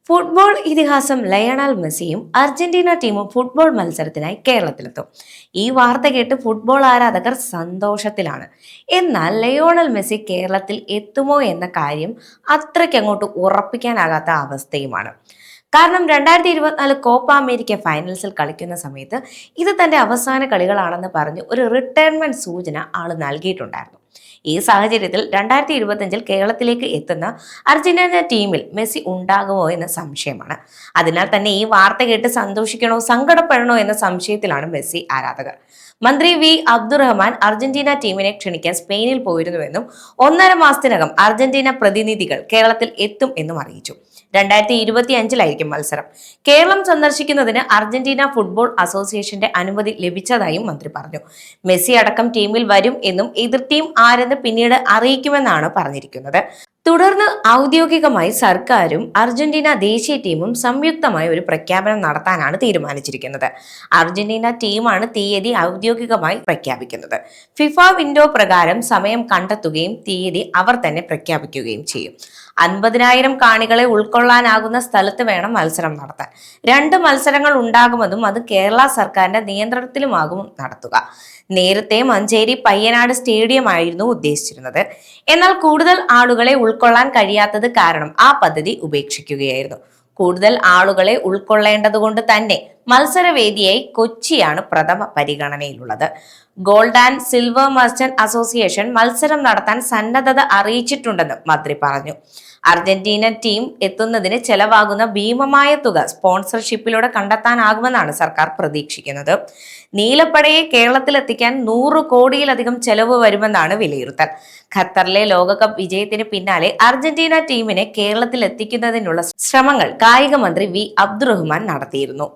Football ഇതിഹാസം Lionel മെസ്സിയും Argentina ടീമും ഫുട്ബോൾ മത്സരത്തിനായി കേരളത്തിലെത്തും. ഈ വാർത്ത കേട്ട് ഫുട്ബോൾ ആരാധകർ സന്തോഷത്തിലാണ്. എന്നാൽ ലയോണൽ മെസ്സി കേരളത്തിൽ എത്തുമോ എന്ന കാര്യം അത്രയ്ക്ക് അങ്ങോട്ട് ഉറപ്പിക്കാനാകാത്ത അവസ്ഥയുമാണ്. കാരണം 2024 കോപ്പ അമേരിക്ക ഫൈനൽസിൽ കളിക്കുന്ന സമയത്ത് ഇത് തന്റെ അവസാന കളികളാണെന്ന് പറഞ്ഞ് ഒരു റിട്ടയർമെന്റ് സൂചന ആള് നൽകിയിട്ടുണ്ടായിരുന്നു. ഈ സാഹചര്യത്തിൽ 2025 കേരളത്തിലേക്ക് എത്തുന്ന അർജന്റീന ടീമിൽ മെസ്സി ഉണ്ടാകുമോ എന്ന സംശയമാണ്. അതിനാൽ തന്നെ ഈ വാർത്ത കേട്ട് സന്തോഷിക്കണോ സങ്കടപ്പെടണോ എന്ന സംശയത്തിലാണ് മെസ്സി ആരാധകർ. മന്ത്രി വി അബ്ദുറഹ്മാൻ അർജന്റീന ടീമിനെ ക്ഷണിക്കാൻ സ്പെയിനിൽ പോയിരുന്നുവെന്നും 1.5 മാസത്തിനകം അർജന്റീന പ്രതിനിധികൾ കേരളത്തിൽ എത്തും എന്നും അറിയിച്ചു. 2025 മത്സരം. കേരളം സന്ദർശിക്കുന്നതിന് അർജന്റീന ഫുട്ബോൾ അസോസിയേഷന്റെ അനുമതി ലഭിച്ചതായും മന്ത്രി പറഞ്ഞു. മെസ്സി അടക്കം ടീമിൽ വരും എന്നും എതിർ ടീം ആരെന്ന് പിന്നീട് അറിയിക്കുമെന്നാണ് പറഞ്ഞിരിക്കുന്നത്. തുടർന്ന് ഔദ്യോഗികമായി സർക്കാരും അർജന്റീന ദേശീയ ടീമും സംയുക്തമായി ഒരു പ്രഖ്യാപനം നടത്താനാണ് തീരുമാനിച്ചിരിക്കുന്നത്. അർജന്റീന ടീമാണ് തീയതി ഔദ്യോഗികമായി പ്രഖ്യാപിക്കുന്നത്. ഫിഫ വിൻഡോ പ്രകാരം സമയം കണ്ടെത്തുകയും തീയതി അവർ തന്നെ പ്രഖ്യാപിക്കുകയും ചെയ്യും. 50,000 കാണികളെ ഉൾക്കൊള്ളാനാകുന്ന സ്ഥലത്ത് വേണം മത്സരം നടത്താൻ. 2 മത്സരങ്ങൾ ഉണ്ടാകുമെന്നും അത് കേരള സർക്കാരിന്റെ നിയന്ത്രണത്തിലുമാകും നടത്തുക. നേരത്തെ മഞ്ചേരി പയ്യനാട് സ്റ്റേഡിയം ആയിരുന്നു ഉദ്ദേശിച്ചിരുന്നത്. എന്നാൽ കൂടുതൽ ആളുകളെ ഉൾക്കൊള്ളാൻ കഴിയാത്തത് കാരണം ആ പദ്ധതി ഉപേക്ഷിക്കുകയായിരുന്നു. കൂടുതൽ ആളുകളെ ഉൾക്കൊള്ളേണ്ടതുകൊണ്ട് തന്നെ മത്സരവേദിയായി കൊച്ചിയാണ് പ്രഥമ പരിഗണനയിലുള്ളത്. Gold and silver merchant association മത്സരം നടത്താൻ സന്നദ്ധത അറിയിച്ചിട്ടുണ്ടെന്ന് മന്ത്രി പറഞ്ഞു. അർജന്റീന ടീം എത്തുന്നതിന് ചെലവാകുന്ന ഭീമമായ തുക സ്പോൺസർഷിപ്പിലൂടെ കണ്ടെത്താനാകുമെന്നാണ് സർക്കാർ പ്രതീക്ഷിക്കുന്നത്. നീലപ്പടയെ കേരളത്തിലെത്തിക്കാൻ 100 കോടിയിലധികം ചെലവ് വരുമെന്നാണ് വിലയിരുത്തൽ. ഖത്തറിലെ ലോകകപ്പ് വിജയത്തിന് പിന്നാലെ അർജന്റീന ടീമിനെ കേരളത്തിൽ എത്തിക്കുന്നതിനുള്ള ശ്രമങ്ങൾ കായിക മന്ത്രി വി അബ്ദുറഹ്മാൻ നടത്തിയിരുന്നു.